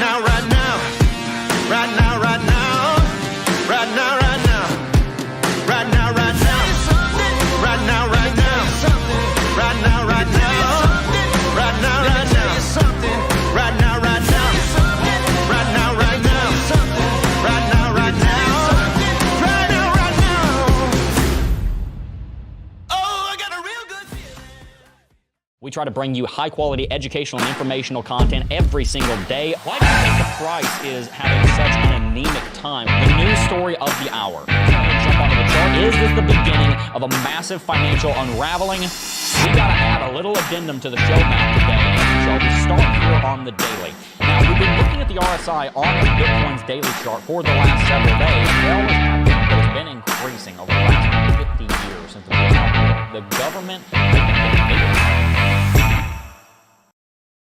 now, right now. Right now, right now. Right now, right now. Right now, right now. Right now, right now. Right now, right now. Right now, right now. Right now, right now. Right now, right now. Right now, right now. Right now, right now. Oh, I got a real good feeling. We try to bring you high-quality educational and informational content every single day. Why do you think the price is having such an anemic time? The news story of the hour. Jump onto the chart. Is this the beginning of a massive financial unraveling? We got to add a little addendum to the show map today. So we start here on the daily. Now, we've been looking at the RSI on Bitcoin's daily chart for the last several days. It always has been, but it's been increasing over the last 50 years since the government has been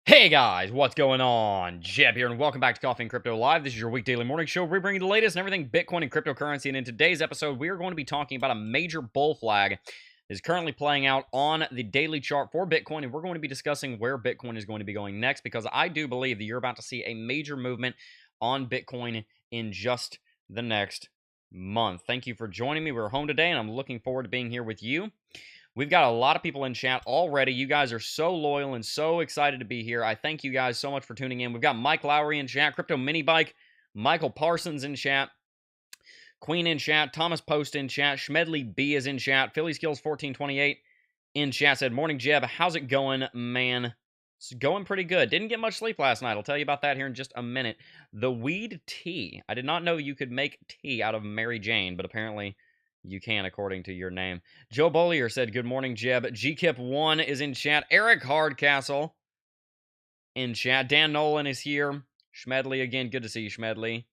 Hey guys, what's going on? Jeb here, and welcome back to Coffee and Crypto Live. This is your week daily morning show where we bring you the latest and everything Bitcoin and cryptocurrency. And in today's episode, we are going to be talking about a major bull flag that is currently playing out on the daily chart for Bitcoin. And we're going to be discussing where Bitcoin is going to be going next, because I do believe that you're about to see a major movement on Bitcoin in just the next month. Thank you for joining me. We're home today, and I'm looking forward to being here with you. We've got a lot of people in chat already. You guys are so loyal and so excited to be here. I thank you guys so much for tuning in. We've got Mike Lowry in chat, Crypto Mini Bike, Michael Parsons in chat, Queen in chat, Thomas Post in chat, Schmedley B is in chat, Philly Skills 1428 in chat said, "Morning Jeb, how's it going, man?" It's going pretty good. Didn't get much sleep last night. I'll tell you about that here in just a minute. The weed tea. I did not know you could make tea out of Mary Jane, but apparently you can, according to your name. Joe Bollier said, "Good morning, Jeb." GKIP1 is in chat. Eric Hardcastle in chat. Dan Nolan is here. Schmedley again. Good to see you, Schmedley.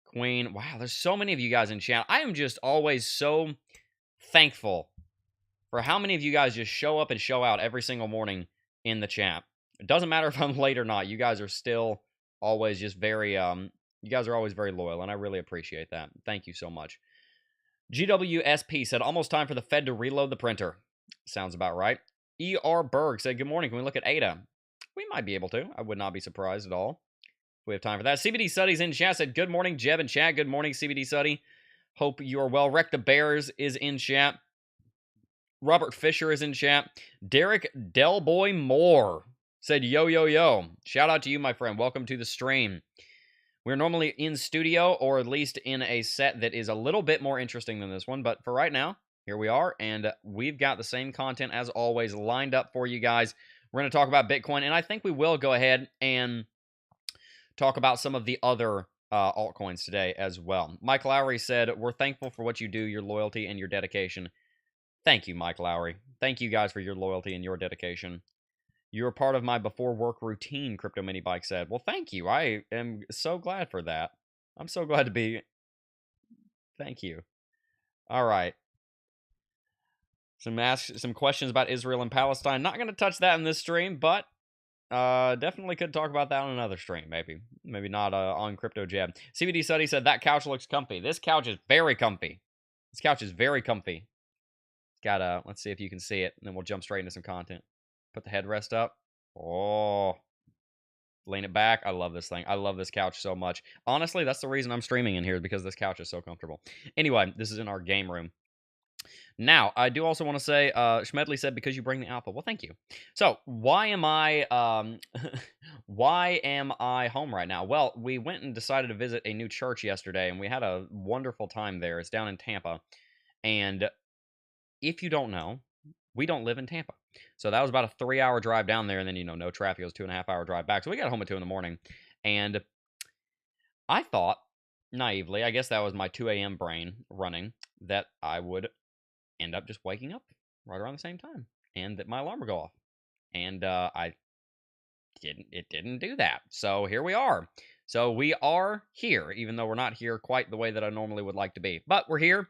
Queen. Wow, there's so many of you guys in chat. I am just always so thankful for how many of you guys just show up and show out every single morning in the chat. It doesn't matter if I'm late or not. You guys are still always just very, you guys are always very loyal, and I really appreciate that. Thank you so much. GWSP said, "Almost time for the Fed to reload the printer." Sounds about right. ER Berg said, "Good morning. Can we look at ADA?" We might be able to. I would not be surprised at all if we have time for that. CBD Studies in chat said, "Good morning, Jeb and chat." Good morning, CBD Study. Hope you are well. Wreck the Bears is in chat. Robert Fisher is in chat. Derek Delboy Moore said, "Yo, yo, yo." Shout out to you, my friend. Welcome to the stream. We're normally in studio, or at least in a set that is a little bit more interesting than this one. But for right now, here we are, and we've got the same content as always lined up for you guys. We're going to talk about Bitcoin, and I think we will go ahead and talk about some of the other altcoins today as well. Mike Lowry said, "We're thankful for what you do, your loyalty, and your dedication." Thank you, Mike Lowry. Thank you guys for your loyalty and your dedication. "You're a part of my before work routine," Crypto Mini Bike said. Well, thank you. I am so glad for that. I'm so glad to be. Thank you. All right. Some questions about Israel and Palestine. Not going to touch that in this stream, but definitely could talk about that on another stream, maybe. Maybe not on Crypto Jab. CBD Study said, "That couch looks comfy." This couch is very comfy. This couch is very comfy. It's got let's see if you can see it, and then we'll jump straight into some content. Put the headrest up. Oh, lean it back. I love this thing. I love this couch so much. Honestly, that's the reason I'm streaming in here, because this couch is so comfortable. Anyway, this is in our game room. Now, I do also want to say, Schmedley said, "Because you bring the alpha." Well, thank you. So, why am I home right now? Well, we went and decided to visit a new church yesterday, and we had a wonderful time there. It's down in Tampa, and if you don't know, we don't live in Tampa. So that was about a 3-hour drive down there, and then, no traffic. It was a 2.5-hour drive back. So we got home at 2 in the morning, and I thought, naively, I guess that was my 2 a.m. brain running, that I would end up just waking up right around the same time, and that my alarm would go off. And it didn't do that. So here we are. So we are here, even though we're not here quite the way that I normally would like to be. But we're here,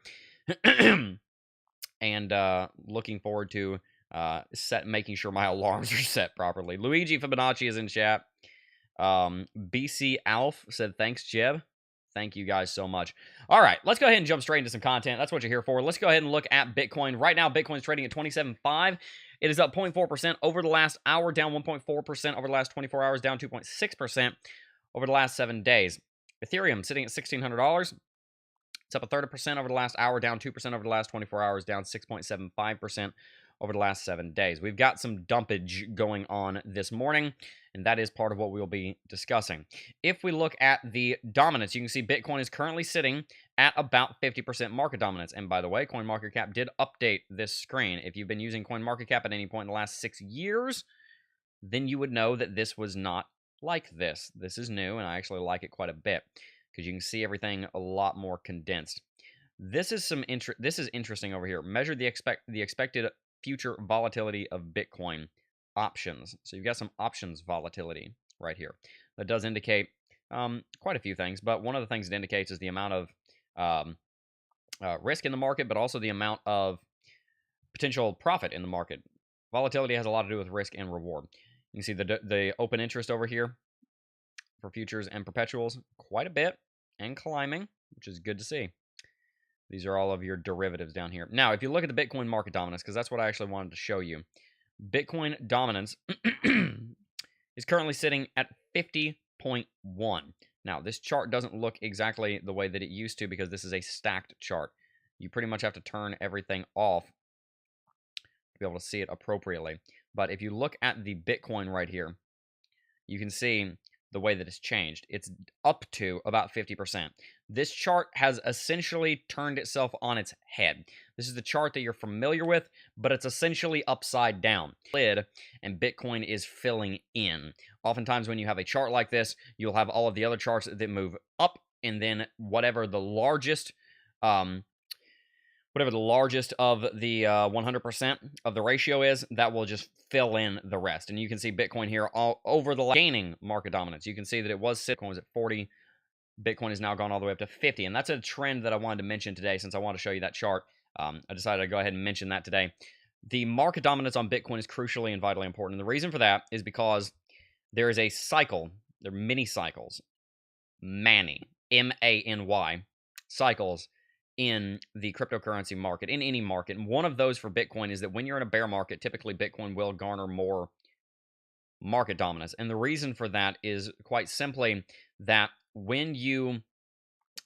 and looking forward to making sure my alarms are set properly. Luigi Fibonacci is in chat. BC Alf said, "Thanks, Jeb." Thank you guys so much. All right, let's go ahead and jump straight into some content. That's what you're here for. Let's go ahead and look at Bitcoin. Right now, Bitcoin's trading at 27.5. It is up 0.4% over the last hour, down 1.4% over the last 24 hours, down 2.6% over the last 7 days. Ethereum sitting at $1,600. It's up a third of percent over the last hour, down 2% over the last 24 hours, down 6.75% over the last 7 days. We've got some dumpage going on this morning, and that is part of what we'll be discussing. If we look at the dominance, you can see Bitcoin is currently sitting at about 50% market dominance. And by the way, CoinMarketCap did update this screen. If you've been using CoinMarketCap at any point in the last 6 years, then you would know that this was not like this. This is new, and I actually like it quite a bit, because you can see everything a lot more condensed. This is interesting over here. Measure the expected future volatility of Bitcoin options. So you've got some options volatility right here. That does indicate quite a few things, but one of the things it indicates is the amount of risk in the market, but also the amount of potential profit in the market. Volatility has a lot to do with risk and reward. You can see the open interest over here for futures and perpetuals, quite a bit, and climbing, which is good to see. These are all of your derivatives down here. Now, if you look at the Bitcoin market dominance, because that's what I actually wanted to show you, Bitcoin dominance is currently sitting at 50.1. Now, this chart doesn't look exactly the way that it used to, because this is a stacked chart. You pretty much have to turn everything off to be able to see it appropriately. But if you look at the Bitcoin right here, you can see the way that it's changed. It's up to about 50%. This chart has essentially turned itself on its head. This is the chart that you're familiar with, but it's essentially upside down. And Bitcoin is filling in. Oftentimes when you have a chart like this, you'll have all of the other charts that move up, and then whatever the largest of the 100% of the ratio is, that will just fill in the rest. And you can see Bitcoin here all over the gaining market dominance. You can see that it was Bitcoin was at 40. Bitcoin has now gone all the way up to 50. And that's a trend that I wanted to mention today, since I want to show you that chart. I decided to go ahead and mention that today. The market dominance on Bitcoin is crucially and vitally important. And the reason for that is because there is a cycle. There are many cycles. Many. M-A-N-Y. Cycles in the cryptocurrency market, in any market. And one of those for Bitcoin is that when you're in a bear market, typically Bitcoin will garner more market dominance. And the reason for that is quite simply that when you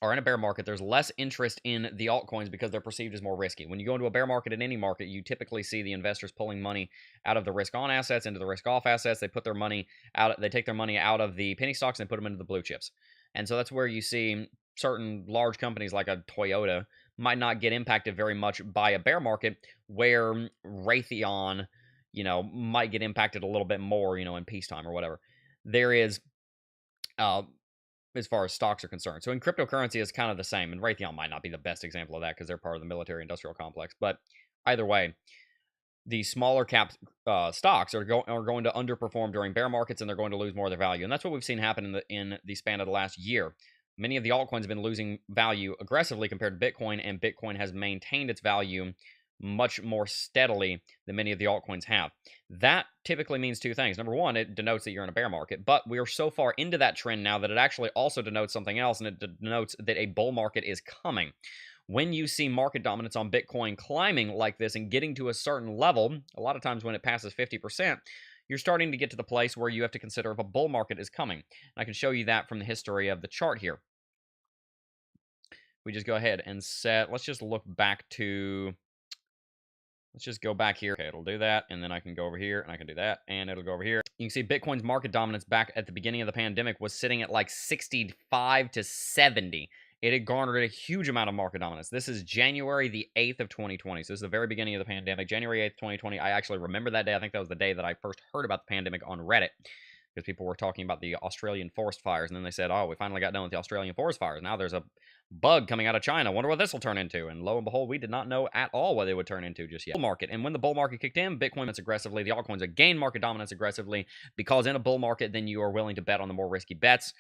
are in a bear market, there's less interest in the altcoins because they're perceived as more risky. When you go into a bear market in any market, you typically see the investors pulling money out of the risk-on assets into the risk-off assets. They put their money out. They take their money out of the penny stocks and put them into the blue chips. And so that's where you see certain large companies like a Toyota might not get impacted very much by a bear market, where Raytheon, might get impacted a little bit more, in peacetime or whatever. There is, as far as stocks are concerned. So in cryptocurrency, it's kind of the same. And Raytheon might not be the best example of that because they're part of the military-industrial complex. But either way, the smaller cap stocks are going to underperform during bear markets, and they're going to lose more of their value. And that's what we've seen happen in the span of the last year. Many of the altcoins have been losing value aggressively compared to Bitcoin, and Bitcoin has maintained its value much more steadily than many of the altcoins have. That typically means two things. Number one, it denotes that you're in a bear market, but we are so far into that trend now that it actually also denotes something else, and it denotes that a bull market is coming. When you see market dominance on Bitcoin climbing like this and getting to a certain level, a lot of times when it passes 50%, you're starting to get to the place where you have to consider if a bull market is coming. And I can show you that from the history of the chart here. We just go ahead and let's just look back to, let's just go back here. Okay, it'll do that, and then I can go over here, and I can do that, and it'll go over here. You can see Bitcoin's market dominance back at the beginning of the pandemic was sitting at like 65 to 70. It had garnered a huge amount of market dominance. This is January the 8th of 2020. So this is the very beginning of the pandemic. January 8th, 2020. I actually remember that day. I think that was the day that I first heard about the pandemic on Reddit, because people were talking about the Australian forest fires. And then they said, oh, we finally got done with the Australian forest fires. Now there's a bug coming out of China. Wonder what this will turn into. And lo and behold, we did not know at all what they would turn into just yet. Bull market. And when the bull market kicked in, Bitcoin went aggressively. The altcoins have gained market dominance aggressively, because in a bull market, then you are willing to bet on the more risky bets,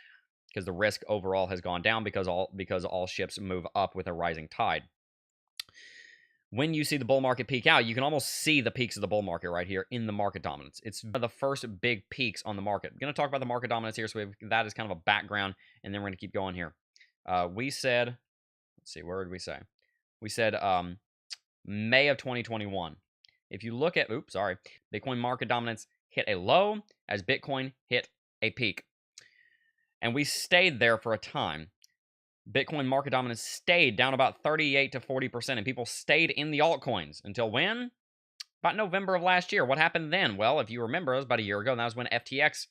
because the risk overall has gone down, because all ships move up with a rising tide. When you see the bull market peak out, you can almost see the peaks of the bull market right here in the market dominance. It's the first big peaks on the market. I'm going to talk about the market dominance here, so that is kind of a background, and then we're going to keep going here. We said, let's see, where did we say? We said May of 2021. If you look at, Bitcoin market dominance hit a low as Bitcoin hit a peak. And we stayed there for a time. Bitcoin market dominance stayed down about 38 to 40%, and people stayed in the altcoins until when? About November of last year. What happened then? Well, if you remember, it was about a year ago, and that was when FTX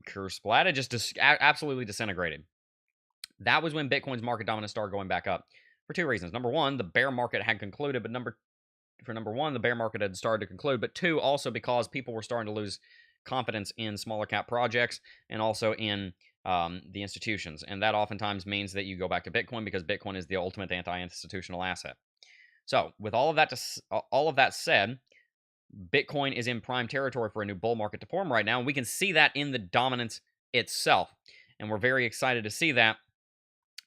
curse splat. It just absolutely disintegrated. That was when Bitcoin's market dominance started going back up for two reasons. Number one, the bear market had concluded, but number one, the bear market had started to conclude, but two, also because people were starting to lose confidence in smaller cap projects and also in the institutions. And that oftentimes means that you go back to Bitcoin because Bitcoin is the ultimate anti-institutional asset. So with all of that said, Bitcoin is in prime territory for a new bull market to form right now, and we can see that in the dominance itself. And we're very excited to see that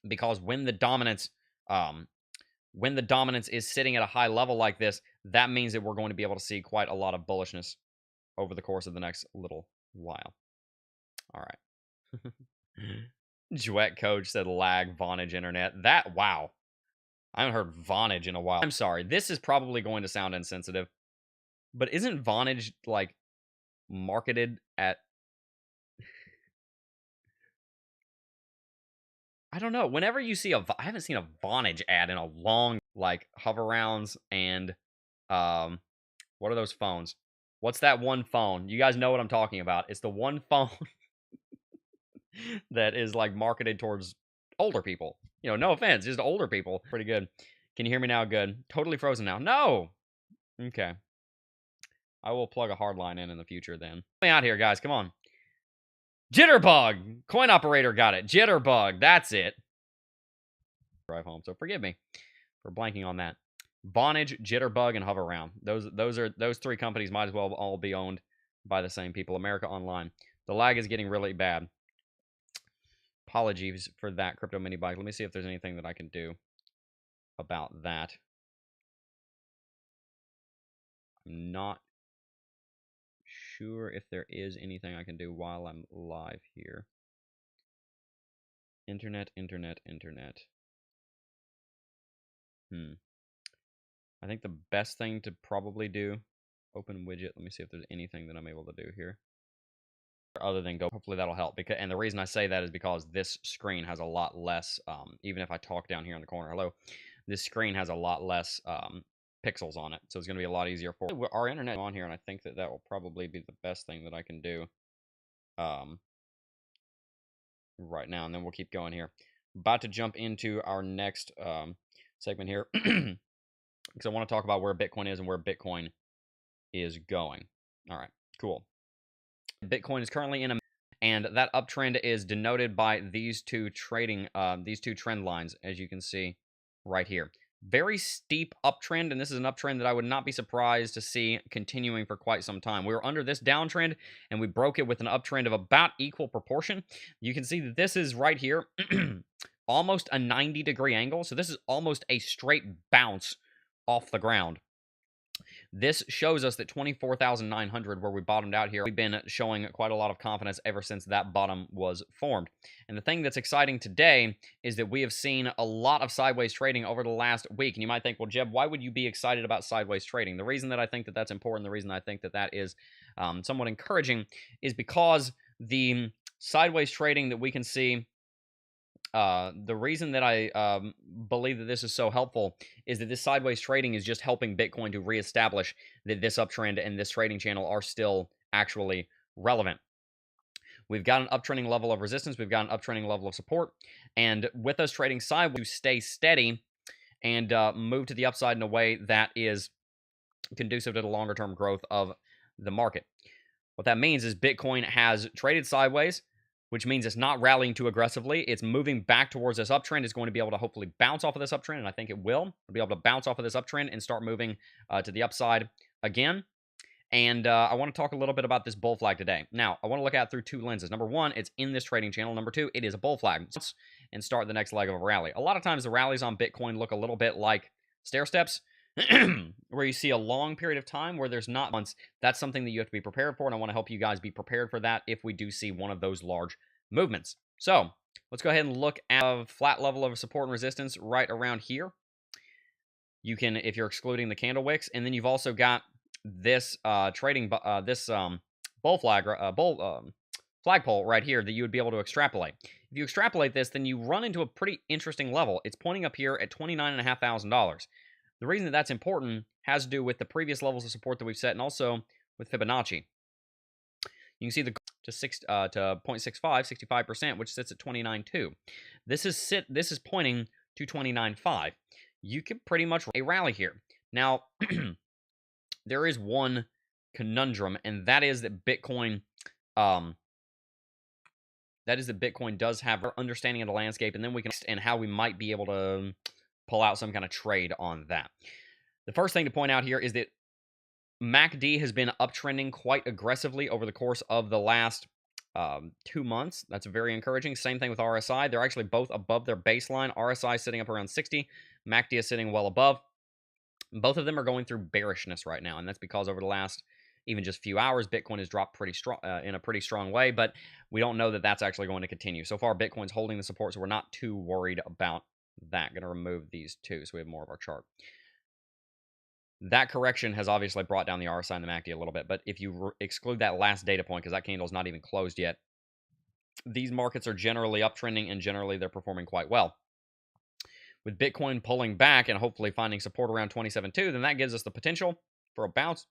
because when the dominance is sitting at a high level like this, that means that we're going to be able to see quite a lot of bullishness over the course of the next little while. All right. Duet Coach said lag Vonage internet. Wow. I haven't heard Vonage in a while. I'm sorry. This is probably going to sound insensitive, but isn't Vonage, like, marketed at... I don't know. Whenever you see I haven't seen a Vonage ad in a long, like, hover rounds and, what are those phones? What's that one phone? You guys know what I'm talking about. It's the one phone that is, like, marketed towards older people. You know, no offense, just older people. Pretty good. Can you hear me now? Good. Totally frozen now. No! Okay. I will plug a hard line in the future then. Help me out here, guys. Come on. Jitterbug! Coin operator got it. Jitterbug. That's it. Drive home. So forgive me for blanking on that. Vonage, Jitterbug, and Hoveround. Those three companies might as well all be owned by the same people. America Online. The lag is getting really bad. Apologies for that, Crypto Mini Bike. Let me see if there's anything that I can do about that. I'm not sure if there is anything I can do while I'm live here. Internet. I think the best thing to probably do, open widget. Let me see if there's anything that I'm able to do here. Other than go, hopefully that'll help. And the reason I say that is because this screen has a lot less, even if I talk down here in the corner, hello, this screen has a lot less pixels on it. So it's going to be a lot easier for our internet on here. And I think that will probably be the best thing that I can do right now. And then we'll keep going here. About to jump into our next segment here. Because I want to talk about where Bitcoin is and where Bitcoin is going. All right, cool. Bitcoin is currently in a, and that uptrend is denoted by these two trend lines, as you can see right here. Very steep uptrend, and this is an uptrend that I would not be surprised to see continuing for quite some time. We were under this downtrend, and we broke it with an uptrend of about equal proportion. You can see that this is right here, almost a 90-degree angle. So this is almost a straight bounce off the ground. This shows us that 24,900, where we bottomed out here, we've been showing quite a lot of confidence ever since that bottom was formed. And the thing that's exciting today is that we have seen a lot of sideways trading over the last week. And you might think, well, Jeb, why would you be excited about sideways trading? The reason that I think that that's important, the reason I think that that is somewhat encouraging, is because the sideways trading that we can see, the reason that I believe that this is so helpful is that this sideways trading is just helping Bitcoin to reestablish that this uptrend and this trading channel are still actually relevant. We've got an uptrending level of resistance. We've got an uptrending level of support. And with us trading sideways, to stay steady and move to the upside in a way that is conducive to the longer-term growth of the market. What that means is Bitcoin has traded sideways, which means it's not rallying too aggressively. It's moving back towards this uptrend. It's going to be able to hopefully bounce off of this uptrend, and I think it will. It'll be able to bounce off of this uptrend and start moving to the upside again. And I want to talk a little bit about this bull flag today. Now, I want to look at it through two lenses. Number one, it's in this trading channel. Number two, it is a bull flag. And start the next leg of a rally. A lot of times the rallies on Bitcoin look a little bit like stair steps, where you see a long period of time where there's not months. That's something that you have to be prepared for, and I want to help you guys be prepared for that if we do see one of those large movements. So let's go ahead and look at a flat level of support and resistance right around here. You can, if you're excluding the candle wicks, and then you've also got this bull flag, flagpole right here that you would be able to extrapolate. If you extrapolate this, then you run into a pretty interesting level. It's pointing up here at $29,500. The reason that that's important has to do with the previous levels of support that we've set and also with Fibonacci. You can see the to 0.65, 65%, which sits at 29.2. This is pointing to 29.5. You could pretty much a rally here. Now, there is one conundrum, and that is that Bitcoin does have our understanding of the landscape, and then we can and how we might be able to pull out some kind of trade on that. The first thing to point out here is that MACD has been uptrending quite aggressively over the course of the last 2 months. That's very encouraging. Same thing with RSI. They're actually both above their baseline. RSI is sitting up around 60. MACD is sitting well above. Both of them are going through bearishness right now, and that's because over the last even just few hours, Bitcoin has dropped pretty strong in a pretty strong way, but we don't know that that's actually going to continue. So far, Bitcoin's holding the support, so we're not too worried about that. Going to remove these two so we have more of our chart. That correction has obviously brought down the RSI and the MACD a little bit, but if you exclude that last data point, because that candle's not even closed yet, these markets are generally uptrending, and generally they're performing quite well. With Bitcoin pulling back and hopefully finding support around 27.2, then that gives us the potential for a bounce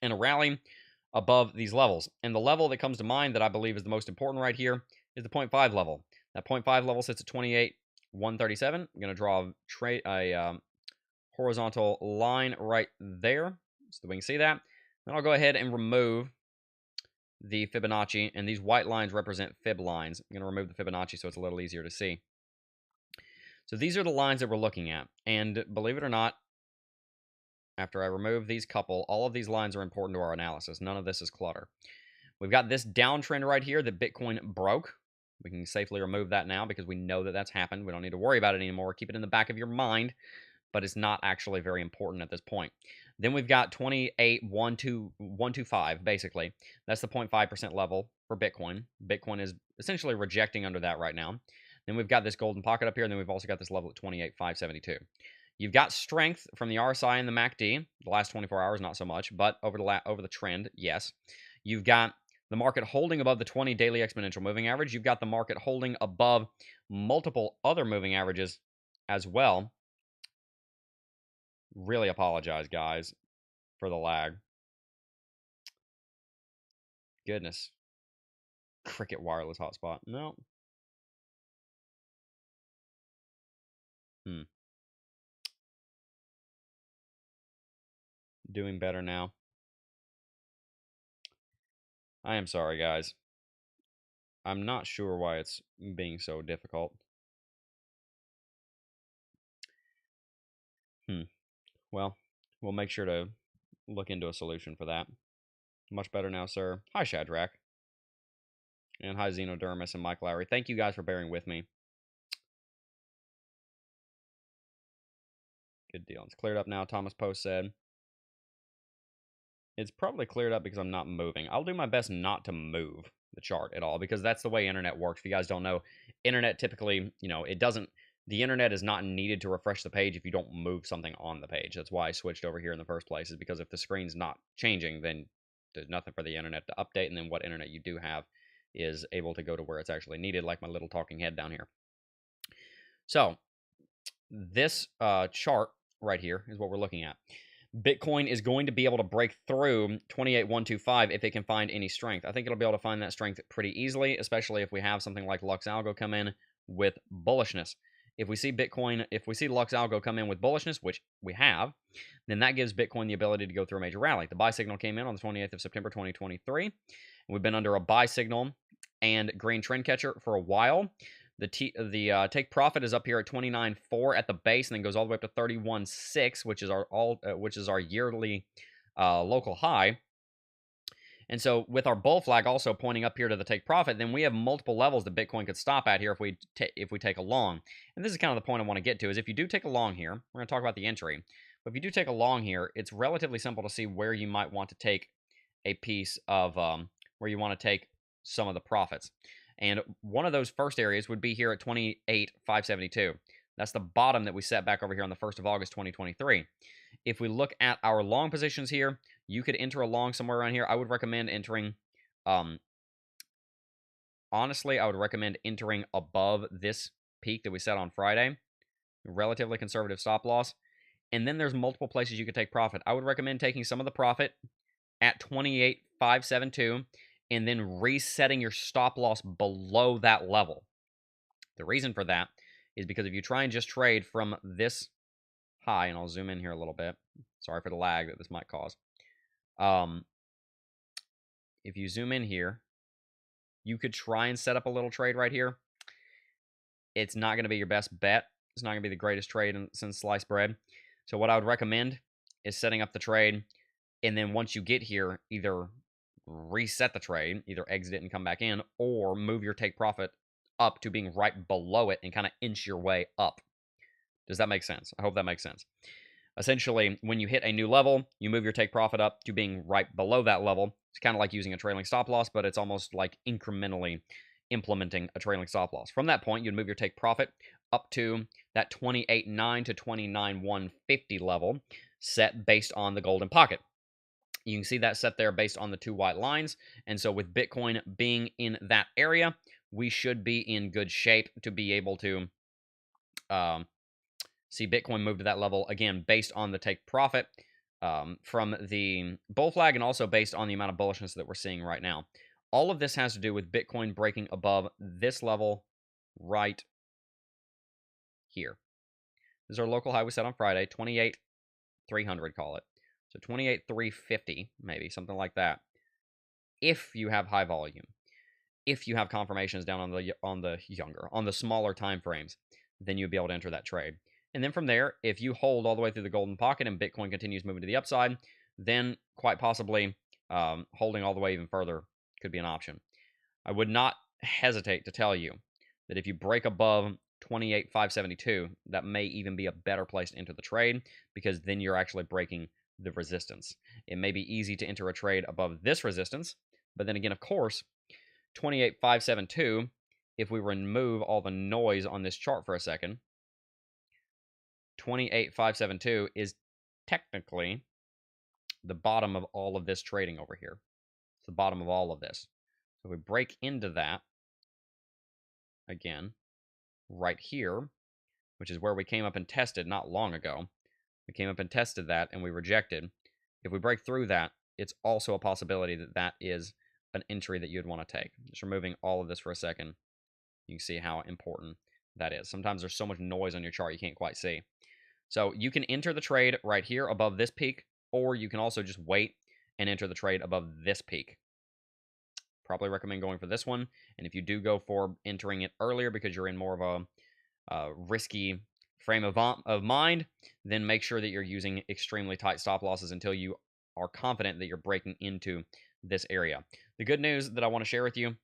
and a rally above these levels. And the level that comes to mind that I believe is the most important right here is the 0.5 level. That 0.5 level sits at 28,137. I'm going to draw a horizontal line right there so that we can see that. Then I'll go ahead and remove the Fibonacci, and these white lines represent Fib lines. I'm going to remove the Fibonacci so it's a little easier to see. So these are the lines that we're looking at, and believe it or not, after I remove these couple, all of these lines are important to our analysis. None of this is clutter. We've got this downtrend right here that Bitcoin broke. We can safely remove that now because we know that that's happened. We don't need to worry about it anymore. Keep it in the back of your mind, but it's not actually very important at this point. Then we've got 28,125, basically. That's the 0.5% level for Bitcoin. Bitcoin is essentially rejecting under that right now. Then we've got this golden pocket up here, and then we've also got this level at 28,572. You've got strength from the RSI and the MACD. The last 24 hours, not so much, but over the trend, yes. You've got the market holding above the 20 daily exponential moving average. You've got the market holding above multiple other moving averages as well. Really apologize, guys, for the lag. Goodness. Cricket wireless hotspot. No. Doing better now. I am sorry, guys. I'm not sure why it's being so difficult. Well, we'll make sure to look into a solution for that. Much better now, sir. Hi, Shadrach. And hi, Xenodermis and Mike Lowry. Thank you guys for bearing with me. Good deal. It's cleared up now, Thomas Post said. It's probably cleared up because I'm not moving. I'll do my best not to move the chart at all because that's the way internet works. If you guys don't know, internet typically, the internet is not needed to refresh the page if you don't move something on the page. That's why I switched over here in the first place, is because if the screen's not changing, then there's nothing for the internet to update, and then what internet you do have is able to go to where it's actually needed, like my little talking head down here. So this chart right here is what we're looking at. Bitcoin is going to be able to break through 28,125 if it can find any strength. I think it'll be able to find that strength pretty easily, especially if we have something like Lux Algo come in with bullishness. If we see Lux Algo come in with bullishness, which we have, then that gives Bitcoin the ability to go through a major rally. The buy signal came in on the 28th of September 2023. We've been under a buy signal and green trend catcher for a while. The take profit is up here at 29.4 at the base, and then goes all the way up to 31.6, which is our yearly local high. And so with our bull flag also pointing up here to the take profit, then we have multiple levels that Bitcoin could stop at here if we take a long. And this is kind of the point I want to get to, is if you do take a long here, we're going to talk about the entry. But if you do take a long here, it's relatively simple to see where you might want to take a piece of, where you want to take some of the profits. And one of those first areas would be here at 28,572. That's the bottom that we set back over here on the 1st of August, 2023. If we look at our long positions here, you could enter a long somewhere around here. I would recommend entering honestly, I would recommend entering above this peak that we set on Friday. Relatively conservative stop loss. And then there's multiple places you could take profit. I would recommend taking some of the profit at 28,572 and then resetting your stop loss below that level. The reason for that is because if you try and just trade from this high, and I'll zoom in here a little bit. Sorry for the lag that this might cause. If you zoom in here, you could try and set up a little trade right here. It's not going to be your best bet. It's not going to be the greatest trade since sliced bread. So what I would recommend is setting up the trade, and then once you get here, either reset the trade, either exit it and come back in, or move your take profit up to being right below it and kind of inch your way up. Does that make sense? I hope that makes sense. Essentially, when you hit a new level, you move your take profit up to being right below that level. It's kind of like using a trailing stop loss, but it's almost like incrementally implementing a trailing stop loss. From that point, you'd move your take profit up to that 28.9 to 29.150 level set based on the golden pocket. You can see that set there based on the two white lines. And so with Bitcoin being in that area, we should be in good shape to be able to see Bitcoin move to that level, again, based on the take profit from the bull flag and also based on the amount of bullishness that we're seeing right now. All of this has to do with Bitcoin breaking above this level right here. This is our local high we set on Friday, 28,300, call it. So 28,350, maybe, something like that. If you have high volume, if you have confirmations down on the smaller time frames, then you'd be able to enter that trade. And then from there, if you hold all the way through the golden pocket and Bitcoin continues moving to the upside, then quite possibly holding all the way even further could be an option. I would not hesitate to tell you that if you break above 28,572, that may even be a better place to enter the trade, because then you're actually breaking the resistance. It may be easy to enter a trade above this resistance, but then again, of course, 28,572, if we remove all the noise on this chart for a second, 28,572 is technically the bottom of all of this trading over here. It's the bottom of all of this. So if we break into that, again, right here, which is where we came up and tested not long ago. We came up and tested that, and we rejected. If we break through that, it's also a possibility that that is an entry that you'd want to take. Just removing all of this for a second, you can see how important that is. Sometimes there's so much noise on your chart you can't quite see. So you can enter the trade right here above this peak, or you can also just wait and enter the trade above this peak. Probably recommend going for this one. And if you do go for entering it earlier because you're in more of a risky frame of mind, then make sure that you're using extremely tight stop losses until you are confident that you're breaking into this area. The good news that I want to share with you,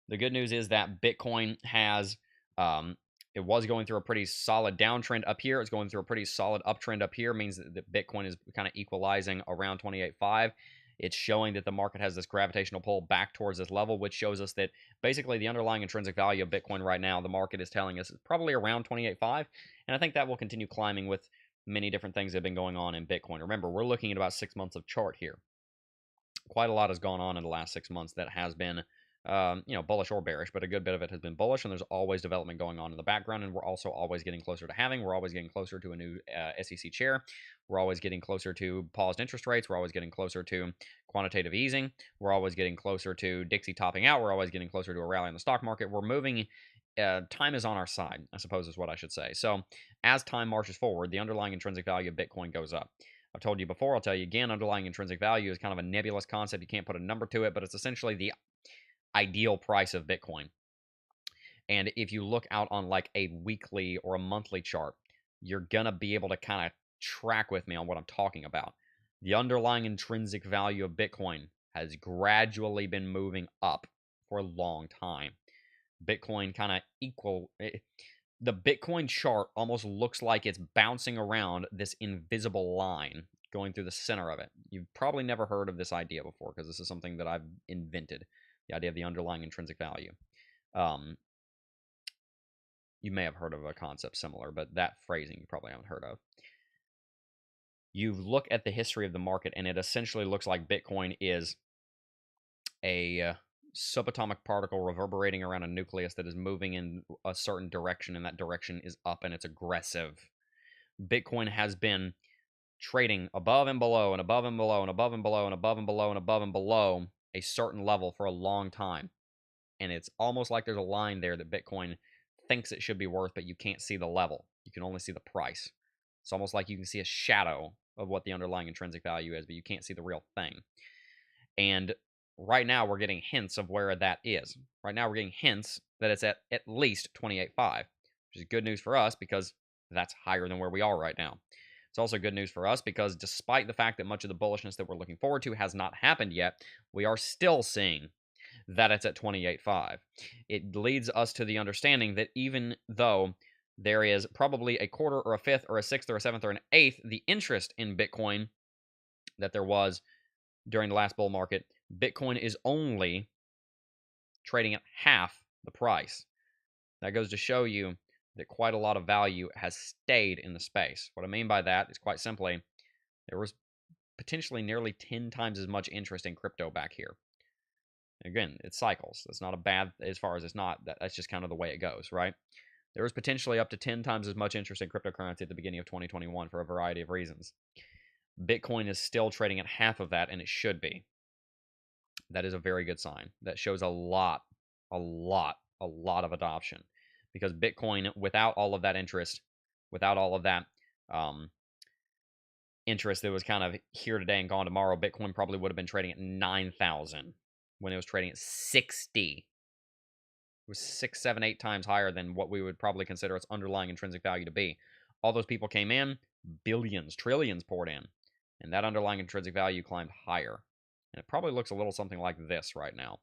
the good news is that Bitcoin has, it was going through a pretty solid downtrend up here. It's going through a pretty solid uptrend up here. It means that Bitcoin is kind of equalizing around 28.5. It's showing that the market has this gravitational pull back towards this level, which shows us that basically the underlying intrinsic value of Bitcoin right now, the market is telling us, is probably around 28.5. And I think that will continue climbing with many different things that have been going on in Bitcoin. Remember, we're looking at about 6 months of chart here. Quite a lot has gone on in the last 6 months that has been bullish or bearish, but a good bit of it has been bullish, and there's always development going on in the background, and we're also always getting closer to halving. We're always getting closer to a new SEC chair. We're always getting closer to paused interest rates. We're always getting closer to quantitative easing. We're always getting closer to Dixie topping out. We're always getting closer to a rally in the stock market. We're moving. Time is on our side, I suppose is what I should say. So as time marches forward, the underlying intrinsic value of Bitcoin goes up. I've told you before, I'll tell you again, underlying intrinsic value is kind of a nebulous concept. You can't put a number to it, but it's essentially the ideal price of Bitcoin. And if you look out on like a weekly or a monthly chart, you're going to be able to kind of track with me on what I'm talking about. The underlying intrinsic value of Bitcoin has gradually been moving up for a long time. Bitcoin kind of the Bitcoin chart almost looks like it's bouncing around this invisible line going through the center of it. You've probably never heard of this idea before, because this is something that I've invented, the idea of the underlying intrinsic value. You may have heard of a concept similar, but that phrasing you probably haven't heard of. You look at the history of the market, and it essentially looks like Bitcoin is a subatomic particle reverberating around a nucleus that is moving in a certain direction, and that direction is up and it's aggressive. Bitcoin has been trading above and below and above and below and above and below and above and below and above and below a certain level for a long time. And it's almost like there's a line there that Bitcoin thinks it should be worth, but you can't see the level. You can only see the price. It's almost like you can see a shadow of what the underlying intrinsic value is, but you can't see the real thing. And right now we're getting hints of where that is. Right now we're getting hints that it's at least 28.5, which is good news for us because that's higher than where we are right now. It's also good news for us because despite the fact that much of the bullishness that we're looking forward to has not happened yet, we are still seeing that it's at 28.5. It leads us to the understanding that even though there is probably a quarter or a fifth or a sixth or a seventh or an eighth the interest in Bitcoin that there was during the last bull market, Bitcoin is only trading at half the price. That goes to show you that quite a lot of value has stayed in the space. What I mean by that is quite simply, there was potentially nearly 10 times as much interest in crypto back here. Again, it cycles. That's not a bad, as far as it's not, that's just kind of the way it goes, right? There was potentially up to 10 times as much interest in cryptocurrency at the beginning of 2021 for a variety of reasons. Bitcoin is still trading at half of that, and it should be. That is a very good sign. That shows a lot of adoption. Because Bitcoin, without all of that interest, without all of that interest that was kind of here today and gone tomorrow, Bitcoin probably would have been trading at 9,000 when it was trading at 60. It was 6, 7, 8 times higher than what we would probably consider its underlying intrinsic value to be. All those people came in, billions, trillions poured in, and that underlying intrinsic value climbed higher. And it probably looks a little something like this right now.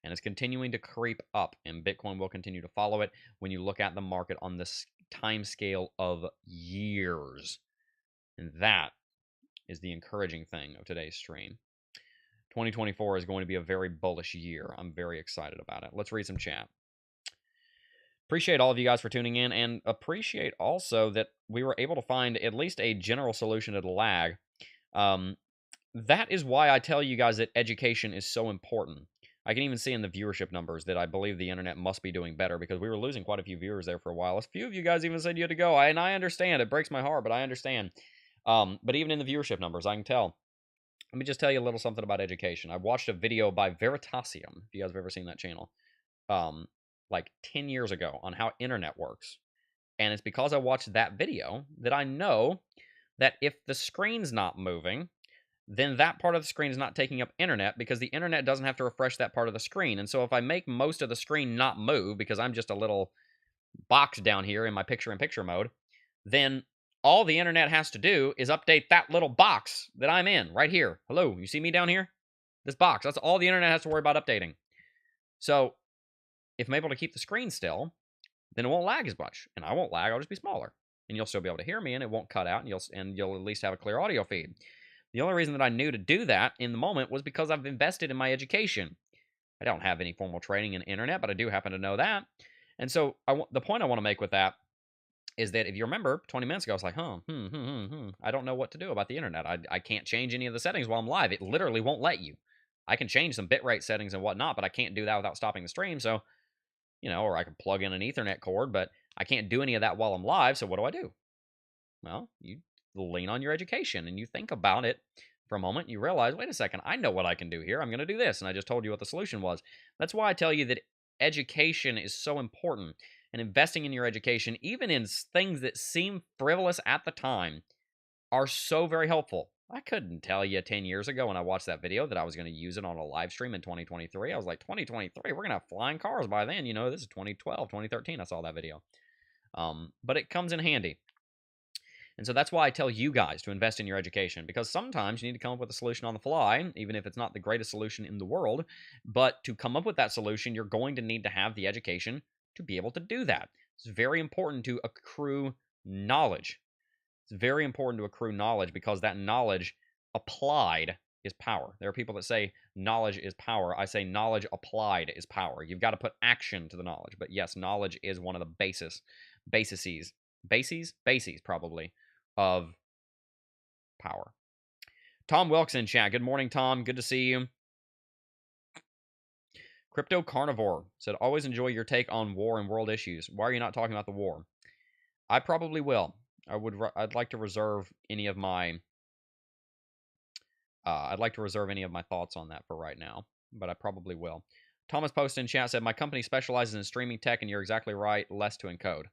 And it's continuing to creep up, and Bitcoin will continue to follow it when you look at the market on this time scale of years. And that is the encouraging thing of today's stream. 2024 is going to be a very bullish year. I'm very excited about it. Let's read some chat. Appreciate all of you guys for tuning in, and appreciate also that we were able to find at least a general solution to the lag. That is why I tell you guys that education is so important. I can even see in the viewership numbers that I believe the internet must be doing better, because we were losing quite a few viewers there for a while. A few of you guys even said you had to go, and I understand. It breaks my heart, but I understand. But even in the viewership numbers, I can tell. Let me just tell you a little something about education. I watched a video by Veritasium, if you guys have ever seen that channel, like 10 years ago on how internet works. And it's because I watched that video that I know that if the screen's not moving, then that part of the screen is not taking up internet, because the internet doesn't have to refresh that part of the screen. And so if I make most of the screen not move because I'm just a little box down here in my picture-in-picture mode, then all the internet has to do is update that little box that I'm in right here. Hello, you see me down here? This box. That's all the internet has to worry about updating. So if I'm able to keep the screen still, then it won't lag as much. And I won't lag, I'll just be smaller. And you'll still be able to hear me, and it won't cut out, and you'll at least have a clear audio feed. The only reason that I knew to do that in the moment was because I've invested in my education. I don't have any formal training in internet, but I do happen to know that. And so the point I want to make with that is that if you remember 20 minutes ago, I was like, I don't know what to do about the internet. I can't change any of the settings while I'm live. It literally won't let you. I can change some bitrate settings and whatnot, but I can't do that without stopping the stream. So, or I can plug in an Ethernet cord, but I can't do any of that while I'm live. So what do? Well, you lean on your education and you think about it for a moment. You realize, wait a second, I know what I can do here. I'm going to do this. And I just told you what the solution was. That's why I tell you that education is so important. And investing in your education, even in things that seem frivolous at the time, are so very helpful. I couldn't tell you 10 years ago when I watched that video that I was going to use it on a live stream in 2023. I was like, 2023, we're going to have flying cars by then. This is 2012, 2013. I saw that video. But it comes in handy. And so that's why I tell you guys to invest in your education, because sometimes you need to come up with a solution on the fly, even if it's not the greatest solution in the world. But to come up with that solution, you're going to need to have the education to be able to do that. It's very important to accrue knowledge. It's very important to accrue knowledge, because that knowledge applied is power. There are people that say knowledge is power. I say knowledge applied is power. You've got to put action to the knowledge. But yes, knowledge is one of the bases probably, of power. Tom Wilkes in chat. Good morning, Tom. Good to see you. Crypto Carnivore said, always enjoy your take on war and world issues. Why are you not talking about the war? I probably will. I'd like to reserve any of my thoughts on that for right now, but I probably will. Thomas Post in chat said, my company specializes in streaming tech, and you're exactly right, less to encode.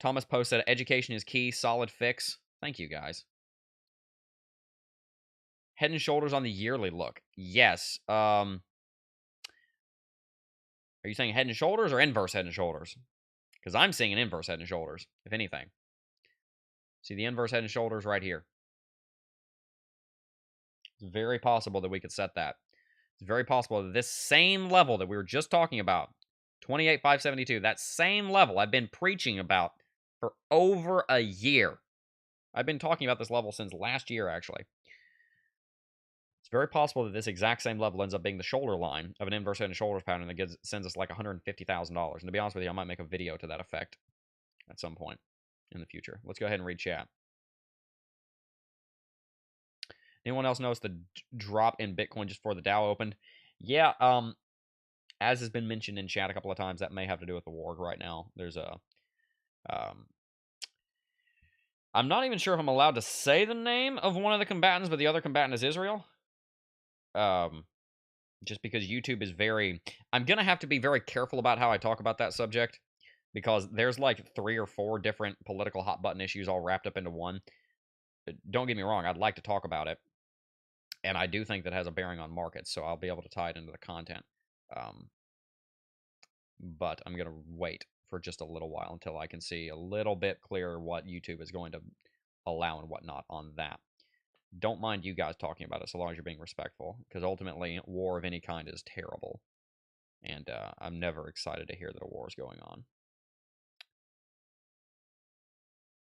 Thomas Post said, education is key, solid fix. Thank you, guys. Head and shoulders on the yearly look. Yes. Are you saying head and shoulders or inverse head and shoulders? Because I'm seeing an inverse head and shoulders, if anything. See the inverse head and shoulders right here. It's very possible that we could set that. It's very possible that this same level that we were just talking about, 28,572, that same level I've been preaching about for over a year. I've been talking about this level since last year, actually. It's very possible that this exact same level ends up being the shoulder line of an inverse head and shoulders pattern that sends us like $150,000. And to be honest with you, I might make a video to that effect at some point in the future. Let's go ahead and read chat. Anyone else notice the drop in Bitcoin just before the Dow opened? Yeah, as has been mentioned in chat a couple of times, that may have to do with the war right now. There's a... I'm not even sure if I'm allowed to say the name of one of the combatants, but the other combatant is Israel. Just because YouTube is very... I'm going to have to be very careful about how I talk about that subject, because there's like 3 or 4 different political hot button issues all wrapped up into one. Don't get me wrong, I'd like to talk about it, and I do think that has a bearing on markets, so I'll be able to tie it into the content. But I'm going to wait for just a little while until I can see a little bit clearer what YouTube is going to allow and whatnot on that. Don't mind you guys talking about it so long as you're being respectful, because ultimately, war of any kind is terrible. And I'm never excited to hear that a war is going on.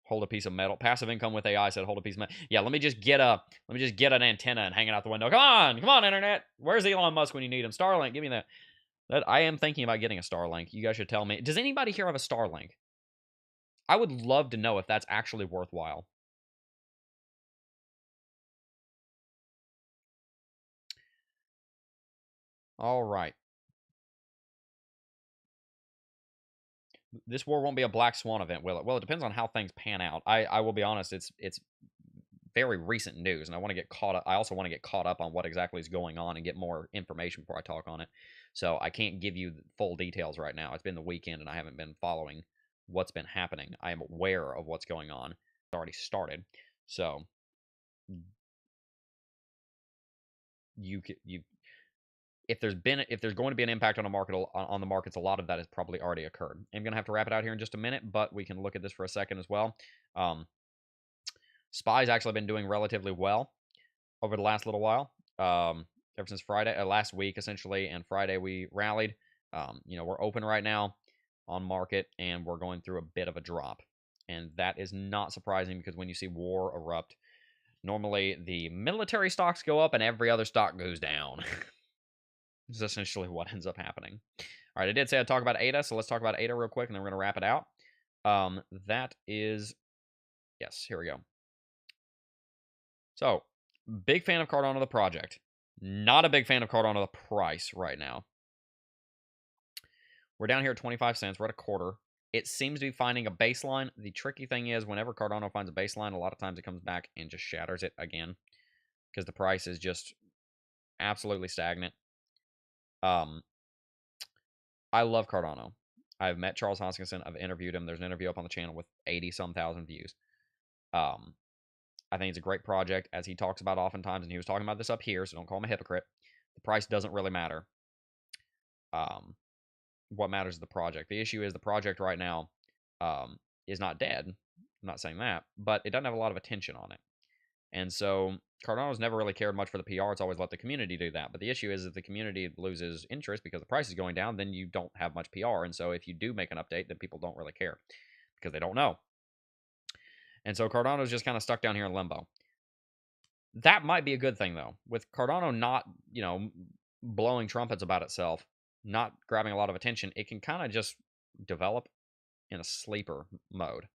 Hold a piece of metal. Passive income with AI said, hold a piece of metal. Yeah, let me just get an antenna and hang it out the window. Come on, internet. Where's Elon Musk when you need him? Starlink, give me that. I am thinking about getting a Starlink. You guys should tell me. Does anybody here have a Starlink? I would love to know if that's actually worthwhile. All right. This war won't be a black swan event, will it? Well, it depends on how things pan out. I will be honest, it's very recent news, and I want to get caught up. I also want to get caught up on what exactly is going on and get more information before I talk on it. So I can't give you full details right now. It's been the weekend, and I haven't been following what's been happening. I am aware of what's going on. It's already started. So if there's going to be an impact on the markets, a lot of that has probably already occurred. I'm going to have to wrap it out here in just a minute, but we can look at this for a second as well. SPY's actually been doing relatively well over the last little while. Ever since Friday, last week essentially, and Friday we rallied. We're open right now on market, and we're going through a bit of a drop, and that is not surprising because when you see war erupt, normally the military stocks go up and every other stock goes down. This is essentially what ends up happening. All right, I did say I'd talk about ADA, so let's talk about ADA real quick, and then we're going to wrap it out. Yes, here we go. So, big fan of Cardano the project. Not a big fan of Cardano the price right now. We're down here at 25 cents. We're at a quarter. It seems to be finding a baseline. The tricky thing is whenever Cardano finds a baseline, a lot of times it comes back and just shatters it again because the price is just absolutely stagnant. I love Cardano. I've met Charles Hoskinson. I've interviewed him. There's an interview up on the channel with 80-some thousand views. I think it's a great project, as he talks about oftentimes, and he was talking about this up here, so don't call him a hypocrite. The price doesn't really matter. What matters is the project. The issue is the project right now is not dead. I'm not saying that, but it doesn't have a lot of attention on it. And so Cardano's never really cared much for the PR. It's always let the community do that. But the issue is if the community loses interest because the price is going down, then you don't have much PR. And so if you do make an update, then people don't really care because they don't know. And so Cardano's just kind of stuck down here in limbo. That might be a good thing, though. With Cardano not, blowing trumpets about itself, not grabbing a lot of attention, it can kind of just develop in a sleeper mode.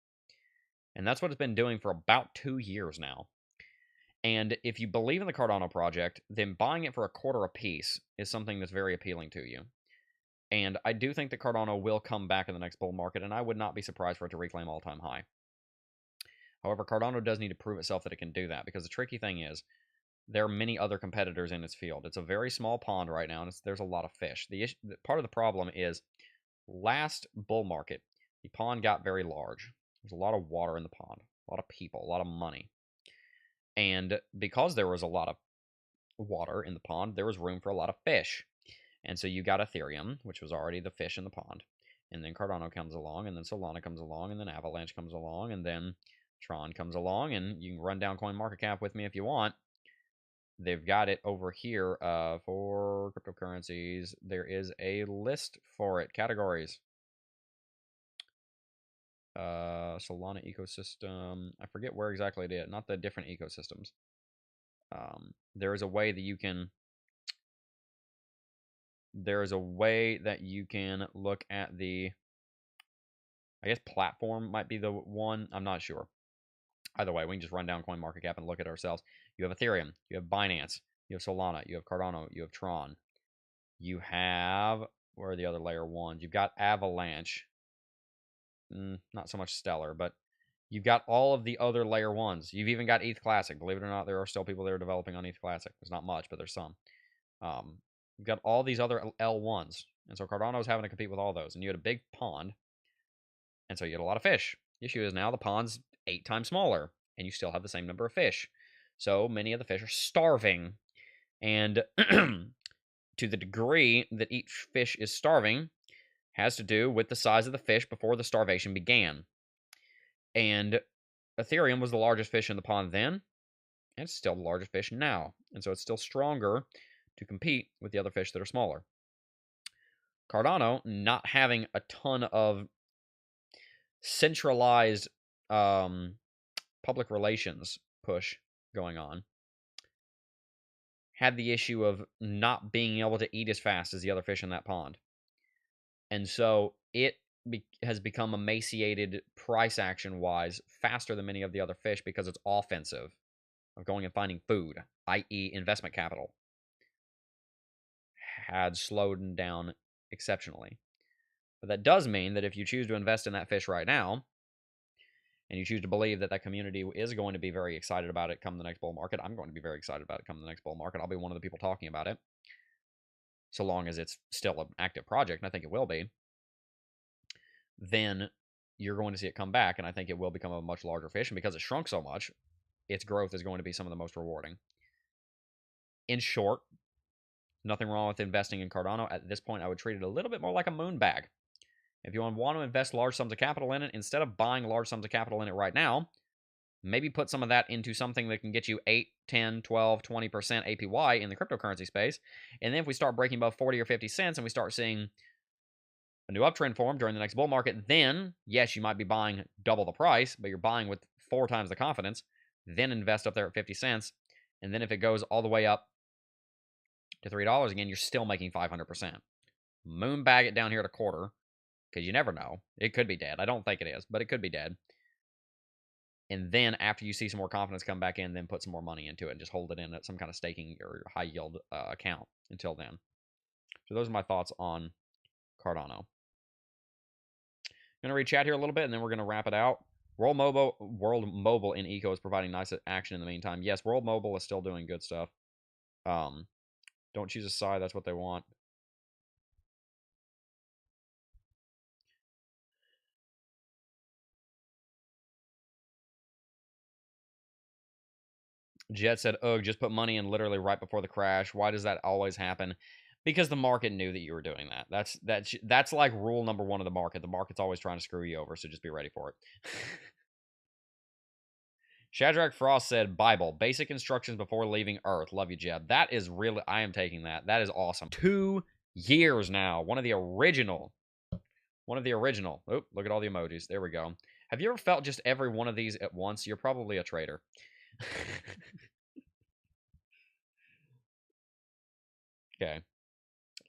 And that's what it's been doing for about 2 years now. And if you believe in the Cardano project, then buying it for a quarter a piece is something that's very appealing to you. And I do think that Cardano will come back in the next bull market, and I would not be surprised for it to reclaim all-time high. However, Cardano does need to prove itself that it can do that, because the tricky thing is there are many other competitors in its field. It's a very small pond right now, and there's a lot of fish. Part of the problem is last bull market, the pond got very large. There's a lot of water in the pond, a lot of people, a lot of money. And because there was a lot of water in the pond, there was room for a lot of fish. And so you got Ethereum, which was already the fish in the pond. And then Cardano comes along, and then Solana comes along, and then Avalanche comes along, and then Tron comes along, and you can run down CoinMarketCap with me if you want. They've got it over here for cryptocurrencies. There is a list for it. Categories. Solana ecosystem. I forget where exactly it is. Not the different ecosystems. There is a way that you can... There is a way that you can look at the... I guess platform might be the one. I'm not sure. Either way, we can just run down CoinMarketCap and look at ourselves. You have Ethereum. You have Binance. You have Solana. You have Cardano. You have Tron. You have... Where are the other layer ones? You've got Avalanche. Not so much Stellar, but you've got all of the other layer ones. You've even got ETH Classic. Believe it or not, there are still people that are developing on ETH Classic. There's not much, but there's some. You've got all these other L1s. And so Cardano's having to compete with all those. And you had a big pond. And so you had a lot of fish. The issue is now the pond's 8 times smaller. And you still have the same number of fish. So many of the fish are starving. And to the degree that each fish is starving has to do with the size of the fish before the starvation began. And Ethereum was the largest fish in the pond then, and it's still the largest fish now. And so it's still stronger to compete with the other fish that are smaller. Cardano, not having a ton of centralized public relations push going on, had the issue of not being able to eat as fast as the other fish in that pond. And so it has become emaciated price action-wise faster than many of the other fish because it's offensive of going and finding food, i.e. investment capital, had slowed down exceptionally. But that does mean that if you choose to invest in that fish right now, and you choose to believe that that community is going to be very excited about it come the next bull market, I'm going to be very excited about it come the next bull market. I'll be one of the people talking about it, so long as it's still an active project, and I think it will be. Then you're going to see it come back, and I think it will become a much larger fish. And because it shrunk so much, its growth is going to be some of the most rewarding. In short, nothing wrong with investing in Cardano. At this point, I would treat it a little bit more like a moon bag. If you want to invest large sums of capital in it, instead of buying large sums of capital in it right now, maybe put some of that into something that can get you 8, 10, 12, 20% APY in the cryptocurrency space. And then if we start breaking above 40 or 50 cents and we start seeing a new uptrend form during the next bull market, then, yes, you might be buying double the price, but you're buying with 4 times the confidence. Then invest up there at 50 cents. And then if it goes all the way up to $3 again, you're still making 500%. Moon bag it down here at a quarter, because you never know. It could be dead. I don't think it is, but it could be dead. And then after you see some more confidence come back in, then put some more money into it and just hold it in at some kind of staking or high yield account until then. So those are my thoughts on Cardano. I'm going to read chat here a little bit, and then we're going to wrap it out. World Mobile in Eco is providing nice action in the meantime. Yes, World Mobile is still doing good stuff. Don't choose a side. That's what they want. Jet said, ugh, just put money in literally right before the crash. Why does that always happen? Because the market knew that you were doing that. That's like rule number 1 of the market. The market's always trying to screw you over, so just be ready for it. Shadrach Frost said, Bible, basic instructions before leaving Earth. Love you, Jeb. That is really, I am taking that. That is awesome. 2 years now. One of the original. Oh, look at all the emojis. There we go. Have you ever felt just every one of these at once? You're probably a traitor. Okay.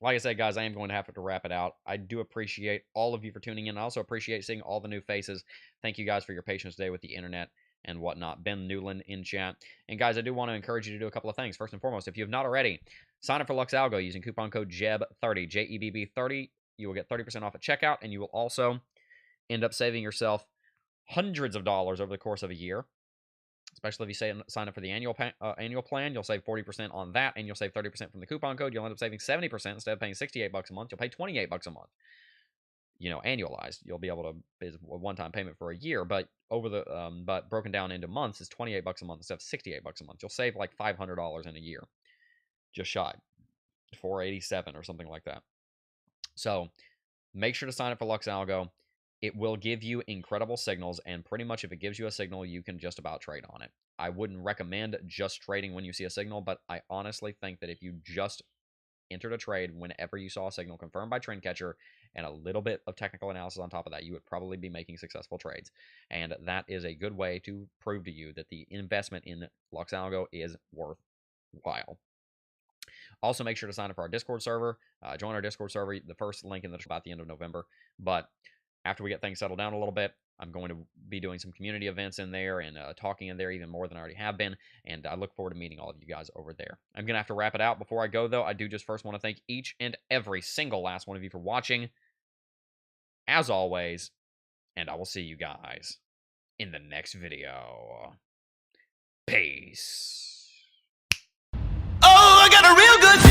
Like I said, guys, I am going to have to wrap it out. I do appreciate all of you for tuning in. I also appreciate seeing all the new faces. Thank you guys for your patience today with the internet. and whatnot. Ben Newland in chat. And guys, I do want to encourage you to do a couple of things. First and foremost, if you have not already, sign up for Lux Algo using coupon code JEB30, JEBB30. You will get 30% off at checkout, and you will also end up saving yourself hundreds of dollars over the course of a year. Especially if you sign up for the annual plan, you'll save 40% on that, and you'll save 30% from the coupon code. You'll end up saving 70% instead of paying $68 a month. You'll pay $28 a month. Annualized. You'll be able to is a one-time payment for a year, but but broken down into months is $28 a month instead of $68 a month. You'll save like $500 in a year, just shy, $487 or something like that. So make sure to sign up for Lux Algo. It will give you incredible signals, and pretty much if it gives you a signal, you can just about trade on it. I wouldn't recommend just trading when you see a signal, but I honestly think that if you just entered a trade whenever you saw a signal confirmed by TrendCatcher and a little bit of technical analysis on top of that, you would probably be making successful trades. And that is a good way to prove to you that the investment in Lux Algo is worthwhile. Also, make sure to sign up for our Discord server. Join our Discord server. The first link in the description at the end of November. But after we get things settled down a little bit, I'm going to be doing some community events in there and talking in there even more than I already have been, and I look forward to meeting all of you guys over there. I'm going to have to wrap it out. Before I go, though, I do just first want to thank each and every single last one of you for watching, as always, and I will see you guys in the next video. Peace. Oh, I got a real good